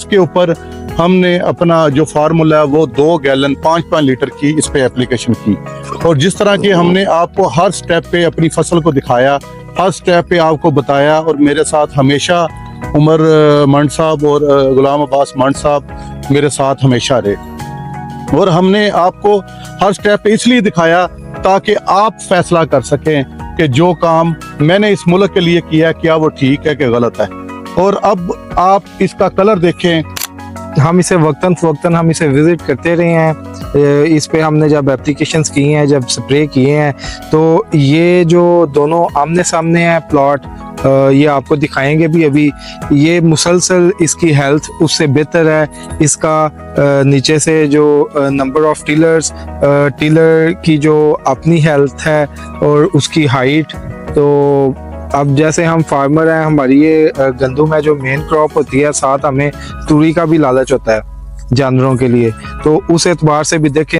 उसके ऊपर हमने अपना जो फार्मूला है वो 2 गैलन 5-5 लीटर की इस पे एप्लीकेशन की। और जिस तरह की हमने आपको हर स्टेप पे अपनी फसल को दिखाया, हर स्टेप पे आपको बताया, और मेरे साथ हमेशा उमर मंड साहब और गुलाम अब्बास मंड साहब मेरे साथ हमेशा रहे। और हमने आपको हर स्टेप पे इसलिए दिखाया ताकि आप फैसला कर सकें कि जो काम मैंने इस मुल्क के लिए किया क्या वो ठीक है कि गलत है। और अब आप इसका कलर देखें, हम इसे वक्तन हम इसे विजिट करते रहे हैं। इस पे हमने जब एप्लीकेशंस की हैं, जब स्प्रे किए हैं, तो ये जो दोनों आमने सामने है प्लॉट, ये आपको दिखाएंगे भी अभी। ये मुसलसल इसकी हेल्थ उससे बेहतर है। इसका नीचे से जो नंबर ऑफ टीलर की जो अपनी हेल्थ है और उसकी हाइट। तो अब जैसे हम फार्मर हैं, हमारी ये गंदम है जो मेन क्रॉप होती है, साथ हमें तूरी का भी लालच होता है जानवरों के लिए। तो उस एतबार से भी देखें